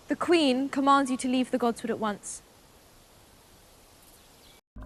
The Queen commands you to leave the Godswood at once.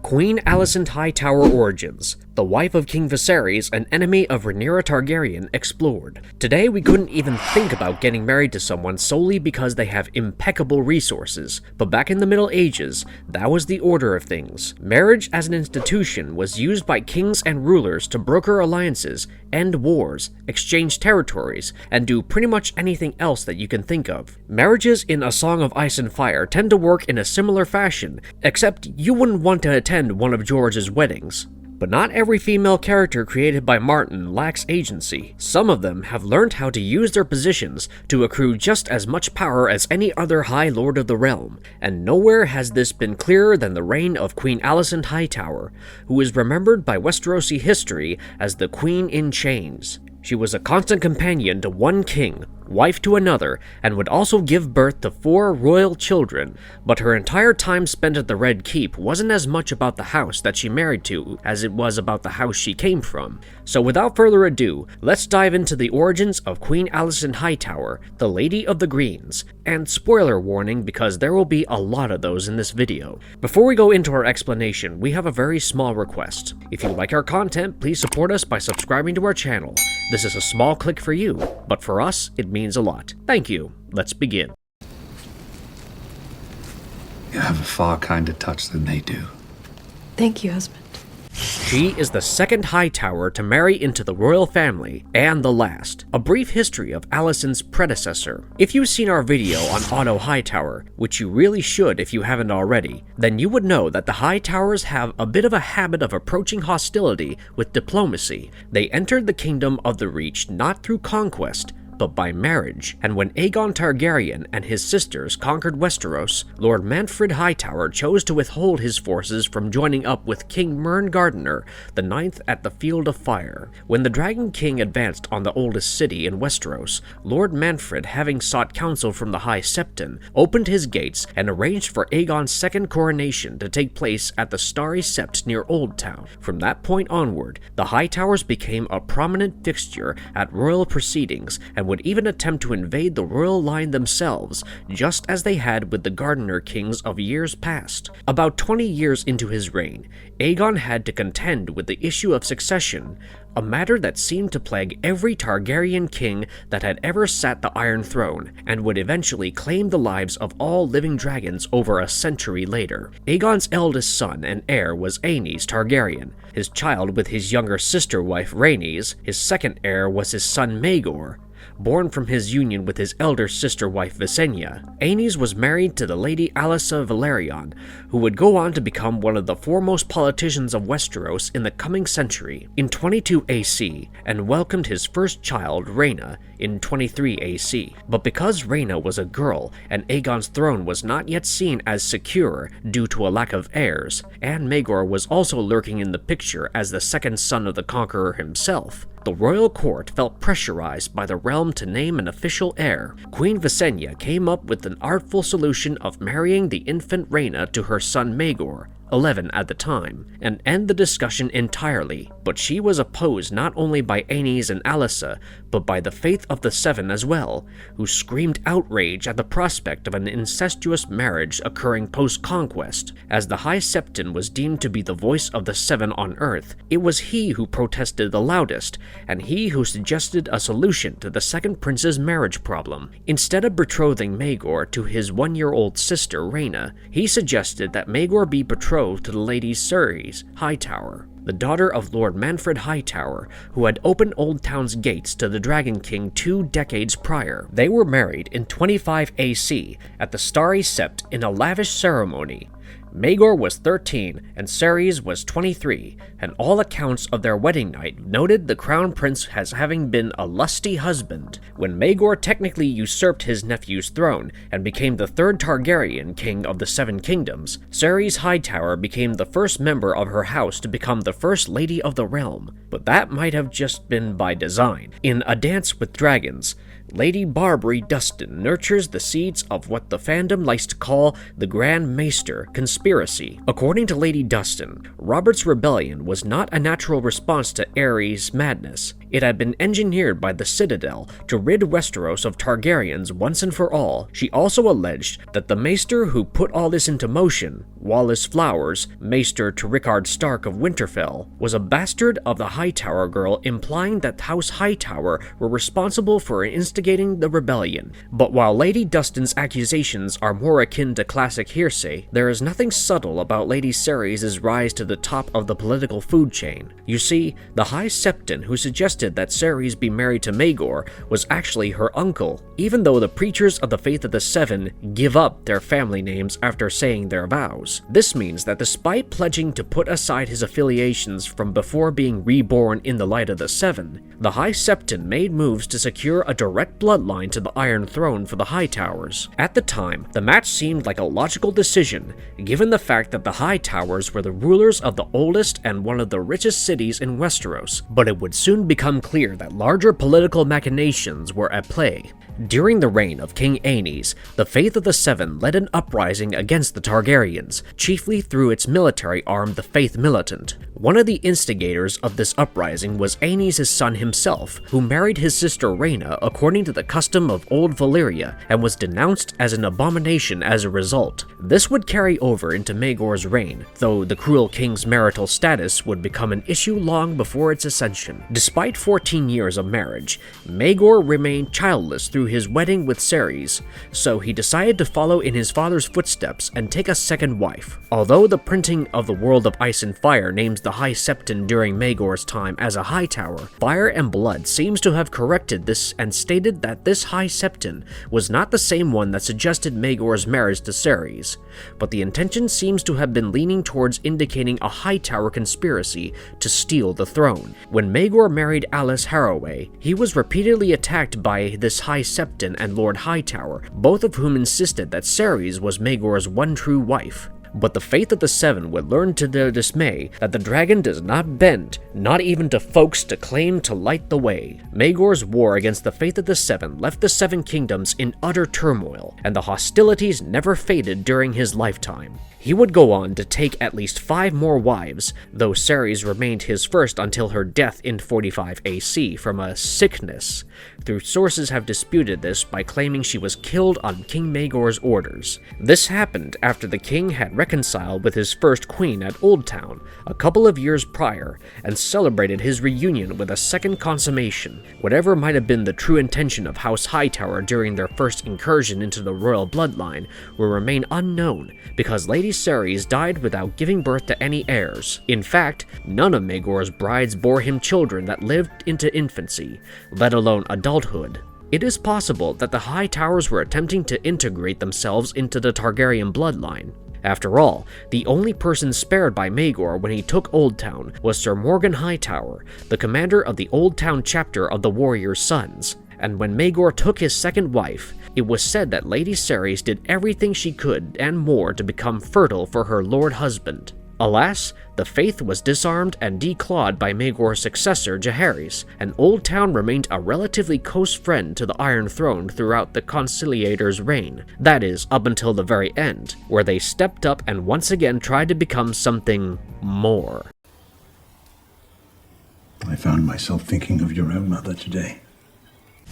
Queen Alicent Hightower origins, the wife of King Viserys, an enemy of RhaenyraTargaryen, explored. Today we couldn't even think about getting married to someone solely because they have impeccable resources, but back in the Middle Ages, that was the order of things. Marriage as an institution was used by kings and rulers to broker alliances, end wars, exchange territories, and do pretty much anything else that you can think of. Marriages in A Song of Ice and Fire tend to work in a similar fashion, except you wouldn't want to attend one of George's weddings. But not every female character created by Martin lacks agency. Some of them have learned how to use their positions to accrue just as much power as any other High Lord of the realm, and nowhere has this been clearer than the reign of Queen Alicent Hightower, who is remembered by Westerosi history as the Queen in Chains. She was a constant companion to one king, wife to another, and would also give birth to 4 royal children, but her entire time spent at the Red Keep wasn't as much about the house that she married to as it was about the house she came from. So without further ado, let's dive into the origins of Queen Alicent Hightower, the Lady of the Greens, and spoiler warning because there will be a lot of those in this video. Before we go into our explanation, we have a very small request. If you like our content, please support us by subscribing to our channel. This is a small click for you, but for us, it means a lot. Thank you. Let's begin. You have a far kinder touch than they do. Thank you, husband. She is the second Hightower to marry into the royal family, and the last. A brief history of Alison's predecessor. If you've seen our video on Otto Hightower, which you really should if you haven't already, then you would know that the Hightowers have a bit of a habit of approaching hostility with diplomacy. They entered the Kingdom of the Reach not through conquest, but by marriage, and when Aegon Targaryen and his sisters conquered Westeros, Lord Manfred Hightower chose to withhold his forces from joining up with King Mern Gardener, the 9th at the Field of Fire. When the Dragon King advanced on the oldest city in Westeros, Lord Manfred, having sought counsel from the High Septon, opened his gates and arranged for Aegon's second coronation to take place at the Starry Sept near Old Town. From that point onward, the Hightowers became a prominent fixture at royal proceedings and would even attempt to invade the royal line themselves, just as they had with the Gardener kings of years past. About 20 years into his reign, Aegon had to contend with the issue of succession, a matter that seemed to plague every Targaryen king that had ever sat the Iron Throne, and would eventually claim the lives of all living dragons over a century later. Aegon's eldest son and heir was Aenys Targaryen, his child with his younger sister wife Rhaenys. His second heir was his son Maegor, born from his union with his elder sister wife Visenya. Aenys was married to the Lady Alyssa Velaryon, who would go on to become one of the foremost politicians of Westeros in the coming century in 22 AC, and welcomed his first child, Rhaena, in 23 AC. But because Rhaena was a girl and Aegon's throne was not yet seen as secure due to a lack of heirs, and Maegor was also lurking in the picture as the second son of the Conqueror himself, the royal court felt pressurized by the realm to name an official heir. Queen Visenya came up with an artful solution of marrying the infant Rhaena to her son Maegor, 11 at the time, and end the discussion entirely. But she was opposed not only by Aenys and Alyssa, but by the Faith of the Seven as well, who screamed outrage at the prospect of an incestuous marriage occurring post-conquest. As the High Septon was deemed to be the voice of the Seven on Earth, it was he who protested the loudest, and he who suggested a solution to the second prince's marriage problem. Instead of betrothing Maegor to his 1-year-old sister Rhaena, he suggested that Maegor be betrothed to the Lady Ceres Hightower, the daughter of Lord Manfred Hightower, who had opened Old Town's gates to the Dragon King 2 decades prior. They were married in 25 AC at the Starry Sept in a lavish ceremony. Maegor was 13 and Ceres was 23, and all accounts of their wedding night noted the crown prince as having been a lusty husband. When Maegor technically usurped his nephew's throne and became the 3rd Targaryen king of the 7 kingdoms, Ceres Hightower became the first member of her house to become the first lady of the realm, but that might have just been by design. In A Dance with Dragons, Lady Barbary Dustin nurtures the seeds of what the fandom likes to call the Grand Maester conspiracy. According to Lady Dustin, Robert's rebellion was not a natural response to Aerys' madness. It had been engineered by the Citadel to rid Westeros of Targaryens once and for all. She also alleged that the Maester who put all this into motion, Wallace Flowers, Maester to Rickard Stark of Winterfell, was a bastard of the Hightower girl, implying that House Hightower were responsible for instigating the rebellion. But while Lady Dustin's accusations are more akin to classic hearsay, there is nothing subtle about Lady Cerys' rise to the top of the political food chain. You see, the High Septon who suggested that Cerys be married to Maegor was actually her uncle, even though the preachers of the Faith of the Seven give up their family names after saying their vows. This means that despite pledging to put aside his affiliations from before being reborn in the light of the Seven, the High Septon made moves to secure a direct bloodline to the Iron Throne for the Hightowers. At the time, the match seemed like a logical decision, given the fact that the Hightowers were the rulers of the oldest and one of the richest cities in Westeros, but it would soon become clear that larger political machinations were at play. During the reign of King Aenys, the Faith of the Seven led an uprising against the Targaryens, chiefly through its military arm, the Faith Militant. One of the instigators of this uprising was Aenys' son himself, who married his sister Rhaena according to the custom of Old Valyria, and was denounced as an abomination as a result. This would carry over into Maegor's reign, though the cruel king's marital status would become an issue long before its ascension. Despite 14 years of marriage, Maegor remained childless through his wedding with Cerys, so he decided to follow in his father's footsteps and take a second wife. Although the printing of the World of Ice and Fire names the High Septon during Maegor's time as a Hightower, Fire and Blood seems to have corrected this and stated that this High Septon was not the same one that suggested Maegor's marriage to Cerys, but the intention seems to have been leaning towards indicating a Hightower conspiracy to steal the throne. When Maegor married Alice Harroway, he was repeatedly attacked by this High Septon and Lord Hightower, both of whom insisted that Cerys was Maegor's one true wife. But the Faith of the Seven would learn to their dismay that the dragon does not bend, not even to folks to claim to light the way. Maegor's war against the Faith of the Seven left the Seven Kingdoms in utter turmoil, and the hostilities never faded during his lifetime. He would go on to take at least 5 more wives, though Cerys remained his first until her death in 45 AC from a sickness, though sources have disputed this by claiming she was killed on King Maegor's orders. This happened after the king had reconciled with his first queen at Oldtown a couple of years prior and celebrated his reunion with a second consummation. Whatever might have been the true intention of House Hightower during their first incursion into the royal bloodline will remain unknown, because Lady Cerys died without giving birth to any heirs. In fact, none of Maegor's brides bore him children that lived into infancy, let alone adulthood. It is possible that the Hightowers were attempting to integrate themselves into the Targaryen bloodline. After all, the only person spared by Maegor when he took Oldtown was Sir Morgan Hightower, the commander of the Oldtown chapter of the Warriors' Sons. And when Maegor took his second wife, it was said that Lady Cerys did everything she could and more to become fertile for her lord husband. Alas, the faith was disarmed and declawed by Maegor's successor Jaehaerys, and Oldtown remained a relatively close friend to the Iron Throne throughout the Conciliator's reign. That is, up until the very end, where they stepped up and once again tried to become something more. I found myself thinking of your own mother today.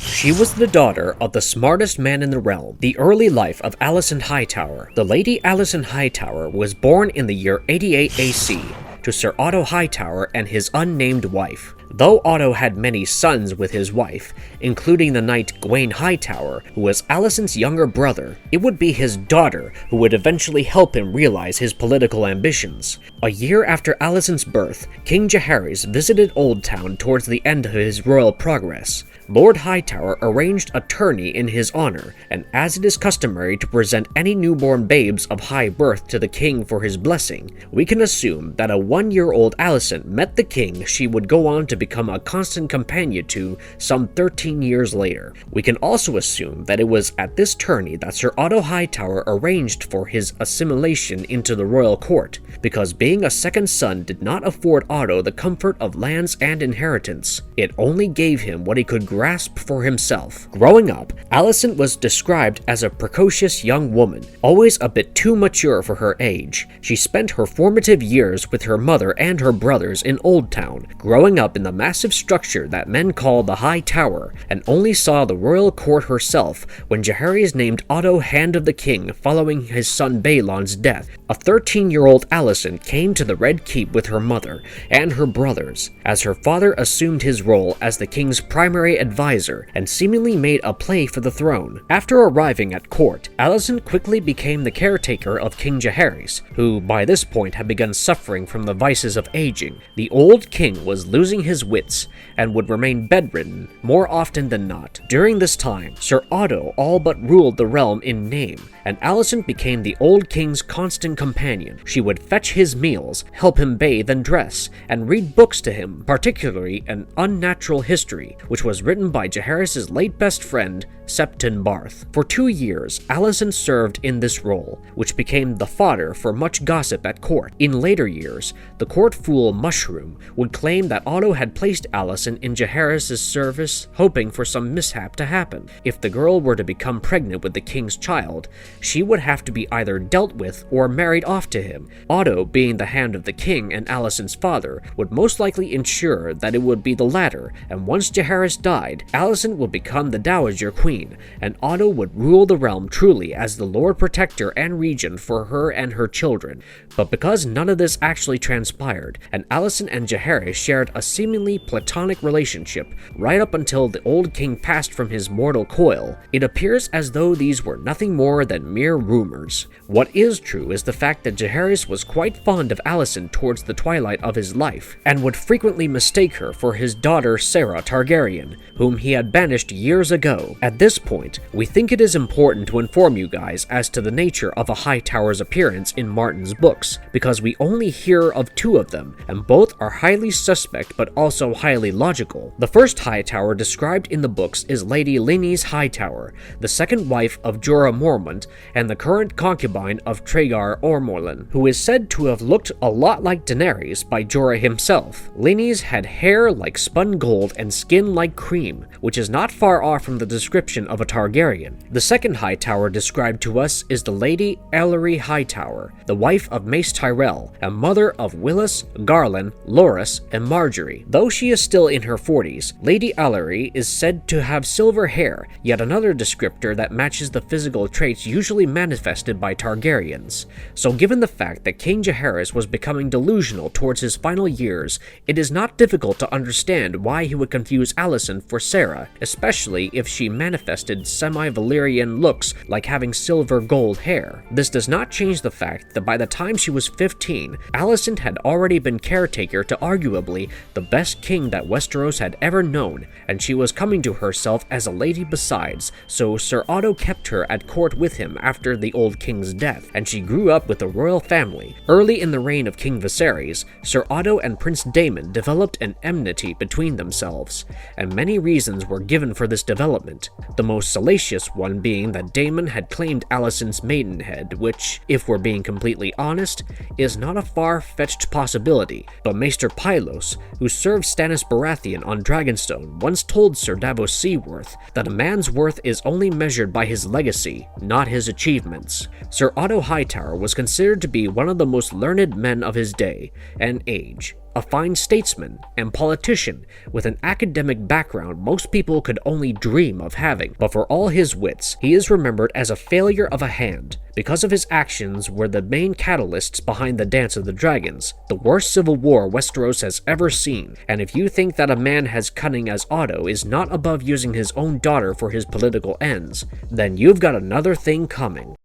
She was the daughter of the smartest man in the realm. The early life of Alison Hightower. The Lady Alison Hightower was born in the year 88 AC to Sir Otto Hightower and his unnamed wife. Though Otto had many sons with his wife, including the knight Gawain Hightower, who was Alison's younger brother, it would be his daughter who would eventually help him realize his political ambitions. A year after Alison's birth, King Jaehaerys visited Oldtown towards the end of his royal progress. Lord Hightower arranged a tourney in his honor, and as it is customary to present any newborn babes of high birth to the king for his blessing, we can assume that a 1-year-old Alison met the king she would go on to become a constant companion to some 13 years later. We can also assume that it was at this tourney that Sir Otto Hightower arranged for his assimilation into the royal court, because being a second son did not afford Otto the comfort of lands and inheritance. It only gave him what he could grasp for himself. Growing up, Alicent was described as a precocious young woman, always a bit too mature for her age. She spent her formative years with her mother and her brothers in Old Town, growing up in the massive structure that men call the High Tower, and only saw the royal court herself when Jaehaerys named Otto Hand of the King following his son Balon's death. A 13-year-old Alison came to the Red Keep with her mother and her brothers, as her father assumed his role as the king's primary advisor and seemingly made a play for the throne. After arriving at court, Alison quickly became the caretaker of King Jaehaerys, who by this point had begun suffering from the vices of aging. The old king was losing his wits and would remain bedridden more often than not. During this time, Sir Otto all but ruled the realm in name, and Alicent became the old king's constant companion. She would fetch his meals, help him bathe and dress, and read books to him, particularly an unnatural history, which was written by Jaehaerys' late best friend, Septon Barth. For 2 years, Alison served in this role, which became the fodder for much gossip at court. In later years, the court fool Mushroom would claim that Otto had placed Alison in Jaehaerys' service, hoping for some mishap to happen. If the girl were to become pregnant with the king's child, she would have to be either dealt with or married off to him. Otto, being the hand of the king and Alison's father, would most likely ensure that it would be the latter, and once Jaehaerys died, Alicent would become the dowager queen, and Otto would rule the realm truly as the Lord Protector and Regent for her and her children. But because none of this actually transpired, and Alicent and Jaehaerys shared a seemingly platonic relationship right up until the old king passed from his mortal coil, it appears as though these were nothing more than mere rumors. What is true is the fact that Jaehaerys was quite fond of Alicent towards the twilight of his life, and would frequently mistake her for his daughter RhaenyraTargaryen, whom he had banished years ago. At this point, we think it is important to inform you guys as to the nature of a Hightower's appearance in Martin's books, because we only hear of 2 of them, and both are highly suspect but also highly logical. The first Hightower described in the books is Lady Lynys Hightower, the second wife of Jorah Mormont and the current concubine of Traegar Ormorlin, who is said to have looked a lot like Daenerys by Jorah himself. Lynys had hair like spun gold and skin like cream, which is not far off from the description of a Targaryen. The second Hightower described to us is the Lady Ellery Hightower, the wife of Mace Tyrell, and mother of Willis, Garland, Loras, and Marjorie. Though she is still in her 40s, Lady Ellery is said to have silver hair, yet another descriptor that matches the physical traits usually manifested by Targaryens. So given the fact that King Jaehaerys was becoming delusional towards his final years, it is not difficult to understand why he would confuse Alicent for Sarah, especially if she manifested semi-Valyrian looks like having silver gold hair. This does not change the fact that by the time she was 15, Alicent had already been caretaker to arguably the best king that Westeros had ever known, and she was coming to herself as a lady besides, so Sir Otto kept her at court with him after the old king's death, and she grew up with the royal family. Early in the reign of King Viserys, Sir Otto and Prince Daemon developed an enmity between themselves, and many reasons were given for this development, the most salacious one being that Daemon had claimed Alicent's maidenhead, which, if we're being completely honest, is not a far-fetched possibility, but Maester Pylos, who served Stannis Baratheon on Dragonstone, once told Sir Davos Seaworth that a man's worth is only measured by his legacy, not his achievements. Sir Otto Hightower was considered to be one of the most learned men of his day and age, a fine statesman and politician with an academic background most people could only dream of having, but for all his wits, he is remembered as a failure of a hand, because of his actions were the main catalysts behind the Dance of the Dragons, the worst civil war Westeros has ever seen, and if you think that a man as cunning as Otto is not above using his own daughter for his political ends, then you've got another thing coming.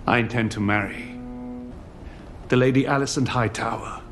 I intend to marry the Lady Alicent Hightower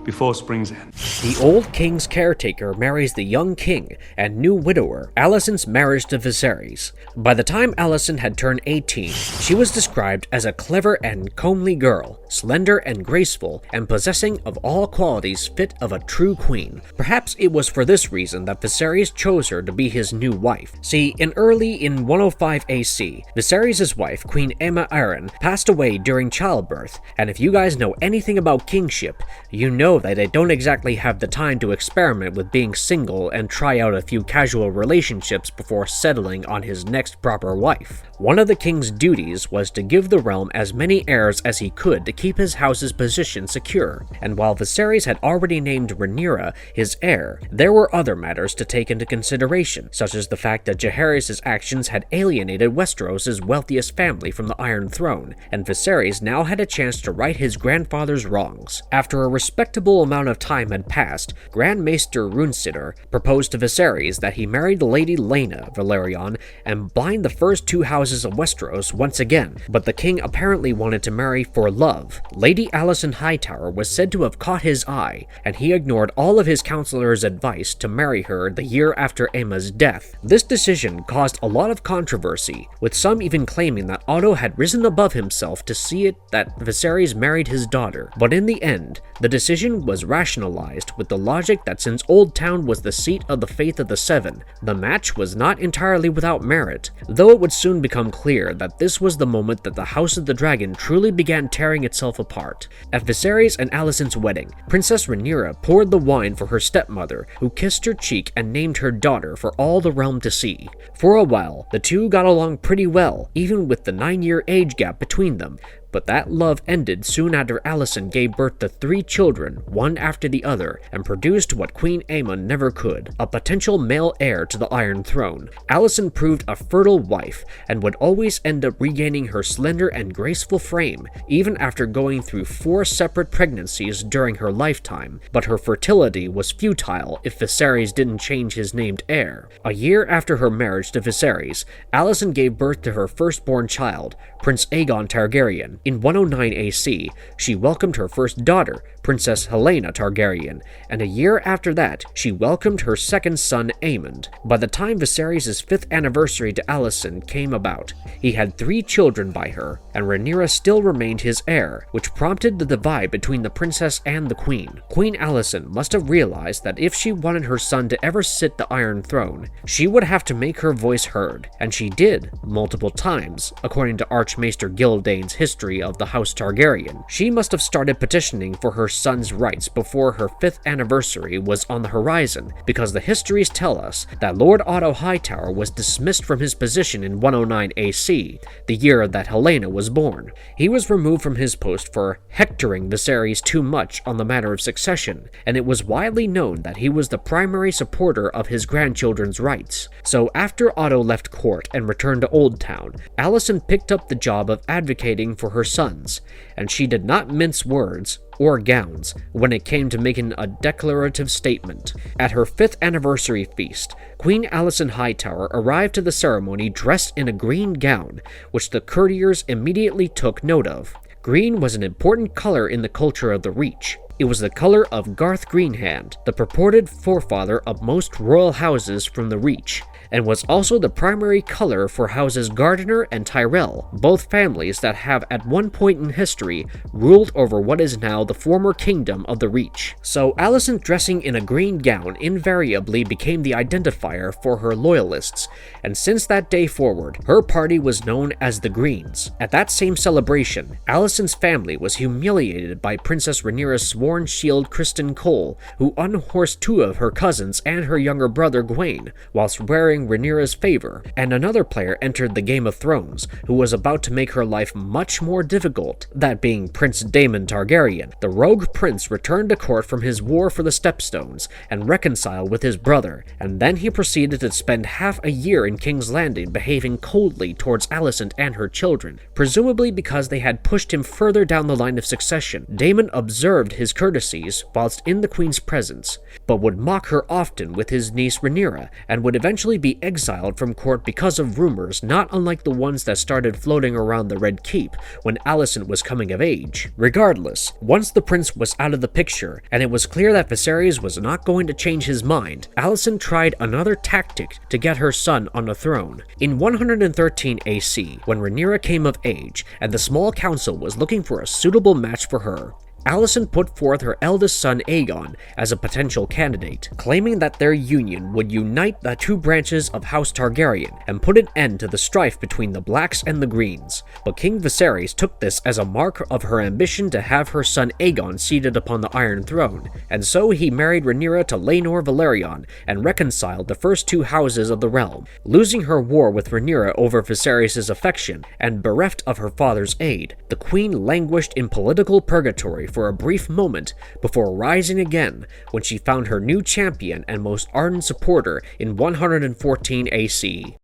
before spring's end. The old king's caretaker marries the young king and new widower, Alicent's marriage to Viserys. By the time Alicent had turned 18, she was described as a clever and comely girl, slender and graceful, and possessing of all qualities fit of a true queen. Perhaps it was for this reason that Viserys chose her to be his new wife. See, in 105 AC, Viserys' wife, Queen Alicent, passed away during childbirth, and if you guys know anything about kingship, you know know that they don't exactly have the time to experiment with being single and try out a few casual relationships before settling on his next proper wife. One of the king's duties was to give the realm as many heirs as he could to keep his house's position secure, and while Viserys had already named Rhaenyra his heir, there were other matters to take into consideration, such as the fact that Jaehaerys' actions had alienated Westeros' wealthiest family from the Iron Throne, and Viserys now had a chance to right his grandfather's wrongs. After a respectable amount of time had passed, Grand Maester Runesitter proposed to Viserys that he marry Lady Laena Velaryon and bind the first two houses of Westeros once again, but the king apparently wanted to marry for love. Lady Alison Hightower was said to have caught his eye, and he ignored all of his counselors' advice to marry her the year after Aemma's death. This decision caused a lot of controversy, with some even claiming that Otto had risen above himself to see it that Viserys married his daughter, but in the end, the decision was rationalized with the logic that since Old Town was the seat of the Faith of the Seven, the match was not entirely without merit, though it would soon become clear that this was the moment that the House of the Dragon truly began tearing itself apart. At Viserys and Alicent's wedding, Princess Rhaenyra poured the wine for her stepmother, who kissed her cheek and named her daughter for all the realm to see. For a while, the two got along pretty well, even with the 9-year age gap between them, but that love ended soon after Alison gave birth to 3 children, one after the other, and produced what Queen Aemma never could, a potential male heir to the Iron Throne. Alison proved a fertile wife, and would always end up regaining her slender and graceful frame, even after going through 4 separate pregnancies during her lifetime, but her fertility was futile if Viserys didn't change his named heir. A year after her marriage to Viserys, Alison gave birth to her firstborn child, Prince Aegon Targaryen. In 109 AC, she welcomed her first daughter, Princess Helaena Targaryen, and a year after that, she welcomed her second son, Aemond. By the time Viserys' 5th anniversary to Alison came about, he had 3 children by her, and Rhaenyra still remained his heir, which prompted the divide between the princess and the queen. Queen Alicent must have realized that if she wanted her son to ever sit the Iron Throne, she would have to make her voice heard, and she did, multiple times, according to Archmaester Gildane's history of the House Targaryen. She must have started petitioning for her son's rights before her 5th anniversary was on the horizon, because the histories tell us that Lord Otto Hightower was dismissed from his position in 109 AC, the year that Helaena was born. He was removed from his post for hectoring Viserys too much on the matter of succession, and it was widely known that he was the primary supporter of his grandchildren's rights. So after Otto left court and returned to Old Town, Alison picked up the job of advocating for her sons, and she did not mince words or gowns when it came to making a declarative statement. At her 5th anniversary feast, Queen Alicent Hightower arrived to the ceremony dressed in a green gown, which the courtiers immediately took note of. Green was an important color in the culture of the Reach. It was the color of Garth Greenhand, the purported forefather of most royal houses from the Reach, and was also the primary color for houses Gardiner and Tyrell, both families that have at one point in history ruled over what is now the former kingdom of the Reach. So Alicent dressing in a green gown invariably became the identifier for her loyalists, and since that day forward, her party was known as the Greens. At that same celebration, Alicent's family was humiliated by Princess Rhaenyra's sworn shield Criston Cole, who unhorsed 2 of her cousins and her younger brother Gwaine, whilst wearing Rhaenyra's favor, and another player entered the Game of Thrones, who was about to make her life much more difficult, that being Prince Daemon Targaryen. The rogue prince returned to court from his war for the Stepstones, and reconciled with his brother, and then he proceeded to spend half a year in King's Landing behaving coldly towards Alicent and her children, presumably because they had pushed him further down the line of succession. Daemon observed his courtesies whilst in the queen's presence, but would mock her often with his niece Rhaenyra, and would eventually be exiled from court because of rumors not unlike the ones that started floating around the Red Keep when Alicent was coming of age. Regardless, once the prince was out of the picture, and it was clear that Viserys was not going to change his mind, Alicent tried another tactic to get her son on the throne. In 113 AC, when Rhaenyra came of age, and the small council was looking for a suitable match for her, Alison put forth her eldest son Aegon as a potential candidate, claiming that their union would unite the two branches of House Targaryen and put an end to the strife between the Blacks and the Greens. But King Viserys took this as a mark of her ambition to have her son Aegon seated upon the Iron Throne, and so he married Rhaenyra to Laenor Velaryon and reconciled the first two houses of the realm, losing her war with Rhaenyra over Viserys' affection and bereft of her father's aid. The queen languished in political purgatory for a brief moment before rising again when she found her new champion and most ardent supporter in 114 AC.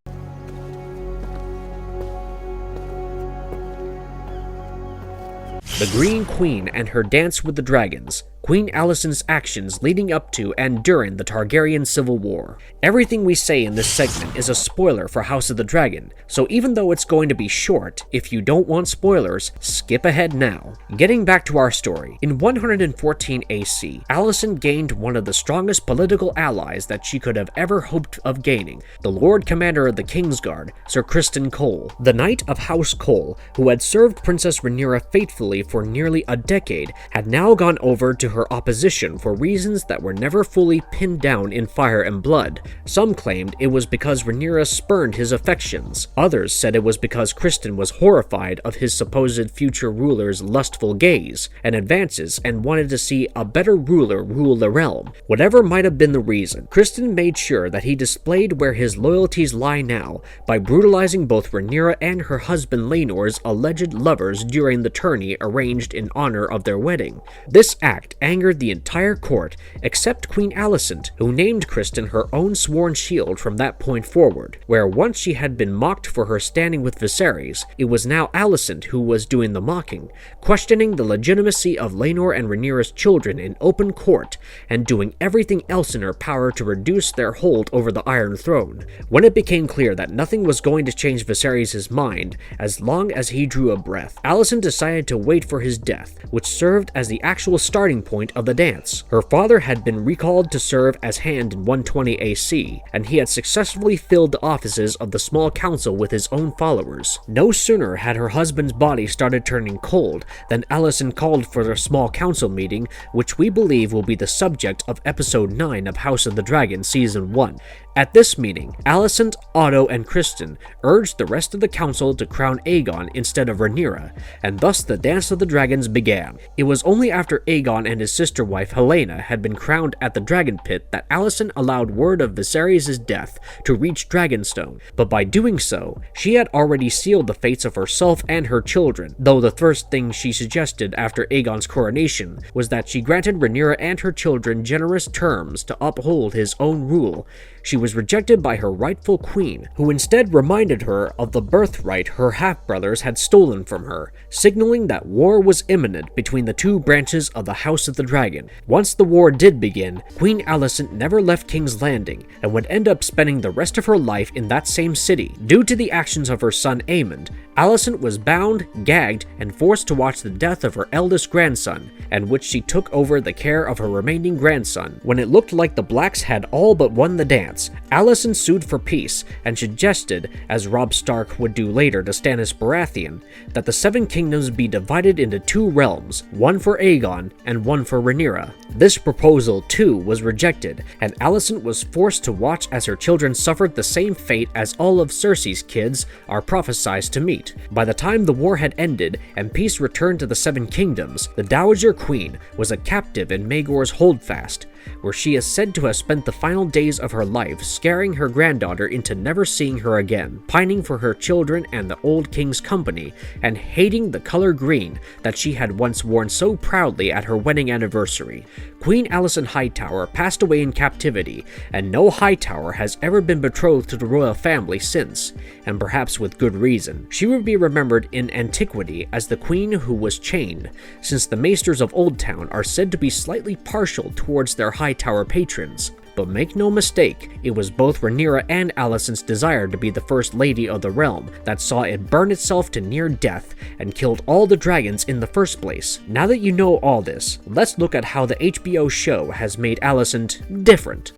The Green Queen and her dance with the dragons. Queen Alicent's actions leading up to and during the Targaryen Civil War. Everything we say in this segment is a spoiler for House of the Dragon, so even though it's going to be short, if you don't want spoilers, skip ahead now. Getting back to our story, in 114 AC, Alicent gained one of the strongest political allies that she could have ever hoped of gaining, the Lord Commander of the Kingsguard, Sir Criston Cole, the Knight of House Cole, who had served Princess Rhaenyra faithfully for nearly a decade, had now gone over to her opposition for reasons that were never fully pinned down in Fire and Blood. Some claimed it was because Rhaenyra spurned his affections. Others said it was because Criston was horrified of his supposed future ruler's lustful gaze and advances and wanted to see a better ruler rule the realm. Whatever might have been the reason, Criston made sure that he displayed where his loyalties lie now by brutalizing both Rhaenyra and her husband Laenor's alleged lovers during the tourney arranged in honor of their wedding. This act angered the entire court except Queen Alicent, who named Criston her own sworn shield from that point forward, where once she had been mocked for her standing with Viserys, it was now Alicent who was doing the mocking, questioning the legitimacy of Laenor and Rhaenyra's children in open court, and doing everything else in her power to reduce their hold over the Iron Throne. When it became clear that nothing was going to change Viserys' mind as long as he drew a breath, Alicent decided to wait for his death, which served as the actual starting point of the dance. Her father had been recalled to serve as Hand in 120 AC, and he had successfully filled the offices of the small council with his own followers. No sooner had her husband's body started turning cold than Alison called for their small council meeting, which we believe will be the subject of episode 9 of House of the Dragon Season 1. At this meeting, Alicent, Otto, and Criston urged the rest of the council to crown Aegon instead of Rhaenyra, and thus the Dance of the Dragons began. It was only after Aegon and his sister wife Helaena had been crowned at the Dragon Pit that Alicent allowed word of Viserys' death to reach Dragonstone, but by doing so, she had already sealed the fates of herself and her children, though the first thing she suggested after Aegon's coronation was that she granted Rhaenyra and her children generous terms to uphold his own rule. She was rejected by her rightful queen, who instead reminded her of the birthright her half-brothers had stolen from her, signaling that war was imminent between the two branches of the House of the Dragon. Once the war did begin, Queen Alicent never left King's Landing, and would end up spending the rest of her life in that same city. Due to the actions of her son Aemond, Alicent was bound, gagged, and forced to watch the death of her eldest grandson, and which she took over the care of her remaining grandson. When it looked like the Blacks had all but won the dance, Alicent sued for peace and suggested, as Robb Stark would do later to Stannis Baratheon, that the Seven Kingdoms be divided into two realms, one for Aegon and one for Rhaenyra. This proposal, too, was rejected, and Alicent was forced to watch as her children suffered the same fate as all of Cersei's kids are prophesied to meet. By the time the war had ended and peace returned to the Seven Kingdoms, the Dowager Queen was a captive in Maegor's Holdfast, where she is said to have spent the final days of her life scaring her granddaughter into never seeing her again, pining for her children and the old king's company, and hating the color green that she had once worn so proudly at her wedding anniversary. Queen Alicent Hightower passed away in captivity, and no Hightower has ever been betrothed to the royal family since, and perhaps with good reason. She would be remembered in antiquity as the queen who was chained, since the maesters of Oldtown are said to be slightly partial towards their Hightower patrons. But make no mistake, it was both Rhaenyra and Alicent's desire to be the first lady of the realm that saw it burn itself to near death and killed all the dragons in the first place. Now that you know all this, let's look at how the HBO show has made Alicent different.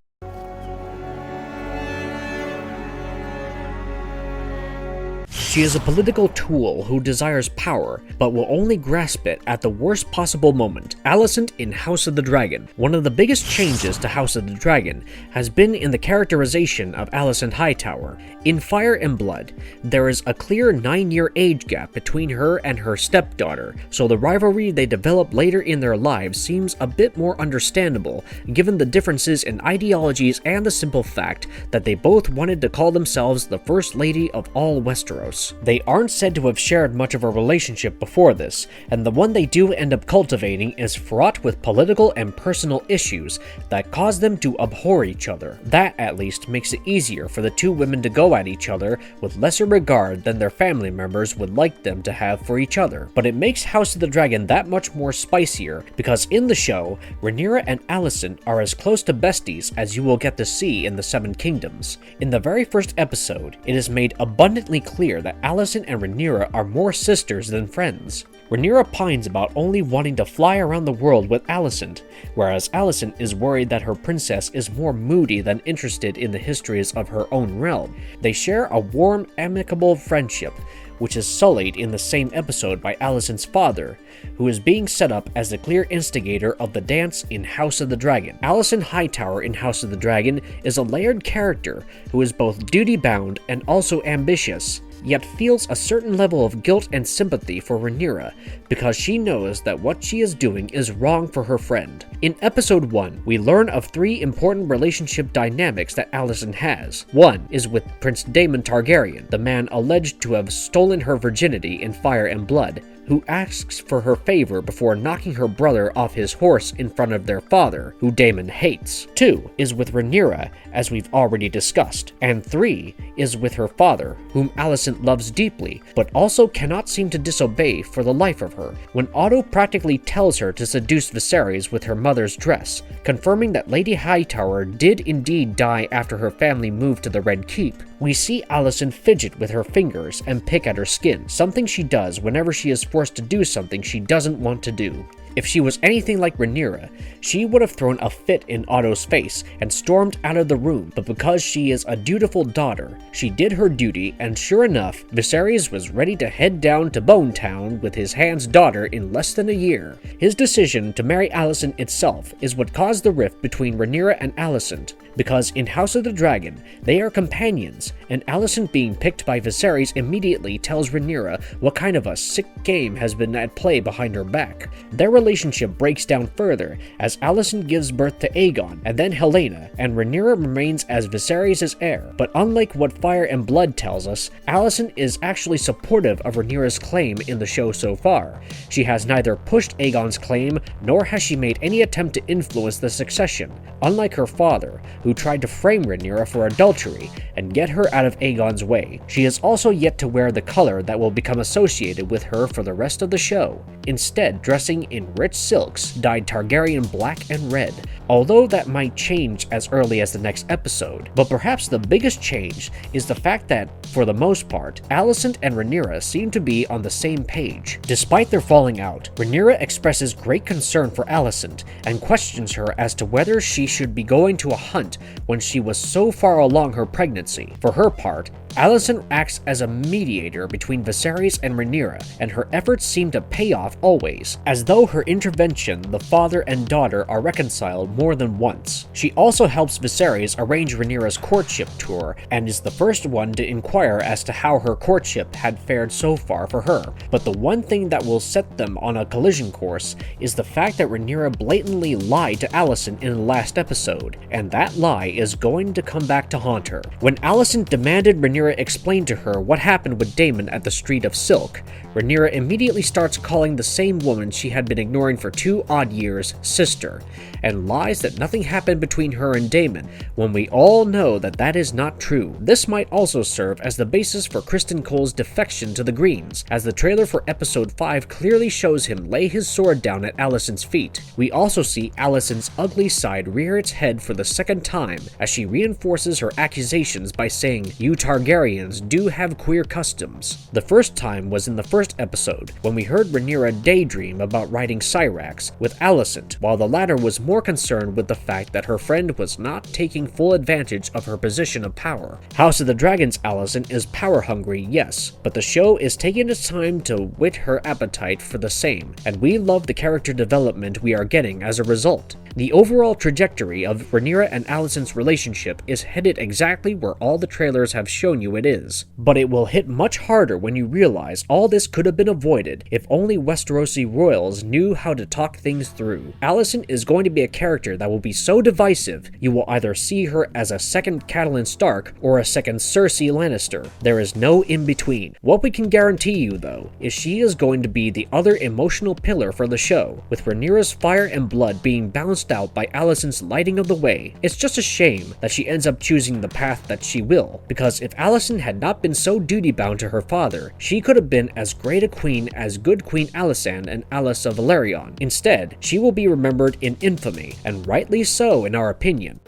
She is a political tool who desires power, but will only grasp it at the worst possible moment. Alicent in House of the Dragon. One of the biggest changes to House of the Dragon has been in the characterization of Alicent Hightower. In Fire and Blood, there is a clear 9-year age gap between her and her stepdaughter, so the rivalry they develop later in their lives seems a bit more understandable, given the differences in ideologies and the simple fact that they both wanted to call themselves the First Lady of all Westeros. They aren't said to have shared much of a relationship before this, and the one they do end up cultivating is fraught with political and personal issues that cause them to abhor each other. That, at least, makes it easier for the two women to go at each other with lesser regard than their family members would like them to have for each other. But it makes House of the Dragon that much more spicier, because in the show, Rhaenyra and Alison are as close to besties as you will get to see in the Seven Kingdoms. In the very first episode, it is made abundantly clear that Alison and Rhaenyra are more sisters than friends. Rhaenyra pines about only wanting to fly around the world with Alicent, whereas Alison is worried that her princess is more moody than interested in the histories of her own realm. They share a warm, amicable friendship, which is sullied in the same episode by Alicent's father, who is being set up as the clear instigator of the dance in House of the Dragon. Alicent Hightower in House of the Dragon is a layered character who is both duty-bound and also ambitious, yet feels a certain level of guilt and sympathy for Rhaenyra because she knows that what she is doing is wrong for her friend. In episode 1, we learn of 3 important relationship dynamics that Alison has. One is with Prince Daemon Targaryen, the man alleged to have stolen her virginity in Fire and Blood, who asks for her favor before knocking her brother off his horse in front of their father, who Daemon hates. 2 is with Rhaenyra, as we've already discussed, and 3 is with her father, whom Alicent loves deeply, but also cannot seem to disobey for the life of her, when Otto practically tells her to seduce Viserys with her mother's dress, confirming that Lady Hightower did indeed die after her family moved to the Red Keep. We see Alison fidget with her fingers and pick at her skin, something she does whenever she is forced to do something she doesn't want to do. If she was anything like Rhaenyra, she would have thrown a fit in Otto's face and stormed out of the room, but because she is a dutiful daughter, she did her duty, and sure enough, Viserys was ready to head down to Bone Town with his Hand's daughter in less than a year. His decision to marry Alison itself is what caused the rift between Rhaenyra and Alicent, because in House of the Dragon, they are companions, and Alicent being picked by Viserys immediately tells Rhaenyra what kind of a sick game has been at play behind her back. Their relationship breaks down further as Alicent gives birth to Aegon and then Helaena, and Rhaenyra remains as Viserys' heir. But unlike what Fire and Blood tells us, Alicent is actually supportive of Rhaenyra's claim in the show so far. She has neither pushed Aegon's claim, nor has she made any attempt to influence the succession, unlike her father, who tried to frame Rhaenyra for adultery and get her out of Aegon's way. She is also yet to wear the color that will become associated with her for the rest of the show, instead dressing in rich silks dyed Targaryen black and red, although that might change as early as the next episode. But perhaps the biggest change is the fact that, for the most part, Alicent and Rhaenyra seem to be on the same page. Despite their falling out, Rhaenyra expresses great concern for Alicent and questions her as to whether she should be going to a hunt when she was so far along her pregnancy. For her part, Alison acts as a mediator between Viserys and Rhaenyra, and her efforts seem to pay off always. As though her intervention, the father and daughter are reconciled more than once. She also helps Viserys arrange Rhaenyra's courtship tour, and is the first one to inquire as to how her courtship had fared so far for her. But the one thing that will set them on a collision course is the fact that Rhaenyra blatantly lied to Alison in the last episode, and that lie is going to come back to haunt her. When Alison demanded Rhaenyra explain to her what happened with Daemon at the Street of Silk, Rhaenyra immediately starts calling the same woman she had been ignoring for 2 odd years sister, and lies that nothing happened between her and Daemon, when we all know that that is not true. This might also serve as the basis for Criston Cole's defection to the Greens, as the trailer for episode 5 clearly shows him lay his sword down at Alicent's feet. We also see Alicent's ugly side rear its head for the second time, as she reinforces her accusations by saying, "You Targaryen Targaryens do have queer customs. The first time was in the first episode, when we heard Rhaenyra daydream about riding Syrax with Alicent, while the latter was more concerned with the fact that her friend was not taking full advantage of her position of power. House of the Dragon's Alison is power-hungry, yes, but the show is taking its time to whet her appetite for the same, and we love the character development we are getting as a result. The overall trajectory of Rhaenyra and Alicent's relationship is headed exactly where all the trailers have shown you it is, but it will hit much harder when you realize all this could have been avoided if only Westerosi royals knew how to talk things through. Alicent is going to be a character that will be so divisive, you will either see her as a second Catelyn Stark or a second Cersei Lannister. There is no in-between. What we can guarantee you, though, is she is going to be the other emotional pillar for the show, with Rhaenyra's fire and blood being balanced out by Alicent's lighting of the way. It's just a shame that she ends up choosing the path that she will, because if Alicent had not been so duty-bound to her father, she could have been as great a queen as good Queen Alicent and Alyssa Velaryon. Instead, she will be remembered in infamy, and rightly so in our opinion.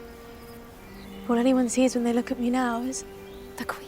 All anyone sees when they look at me now is the Queen.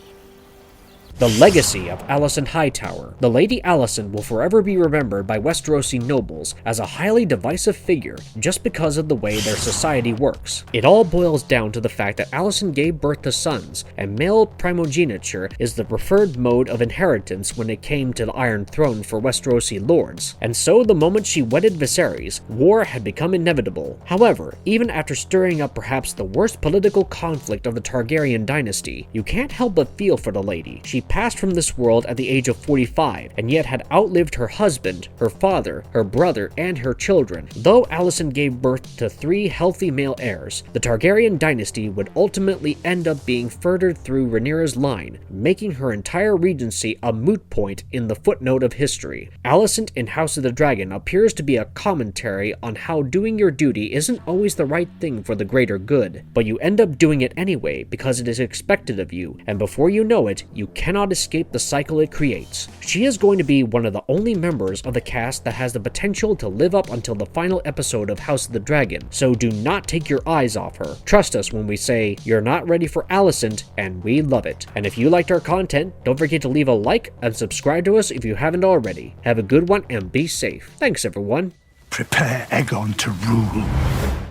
The legacy of Alicent Hightower. The Lady Alison will forever be remembered by Westerosi nobles as a highly divisive figure just because of the way their society works. It all boils down to the fact that Alicent gave birth to sons, and male primogeniture is the preferred mode of inheritance when it came to the Iron Throne for Westerosi lords. And so the moment she wedded Viserys, war had become inevitable. However, even after stirring up perhaps the worst political conflict of the Targaryen dynasty, you can't help but feel for the lady. She passed from this world at the age of 45, and yet had outlived her husband, her father, her brother, and her children. Though Alicent gave birth to 3 healthy male heirs, the Targaryen dynasty would ultimately end up being furthered through Rhaenyra's line, making her entire regency a moot point in the footnote of history. Alicent in House of the Dragon appears to be a commentary on how doing your duty isn't always the right thing for the greater good, but you end up doing it anyway because it is expected of you, and before you know it, you cannot escape the cycle it creates. She is going to be one of the only members of the cast that has the potential to live up until the final episode of House of the Dragon, so do not take your eyes off her. Trust us when we say you're not ready for Alicent, and we love it. And if you liked our content, don't forget to leave a like and subscribe to us if you haven't already. Have a good one and be safe. Thanks everyone. Prepare Aegon to rule.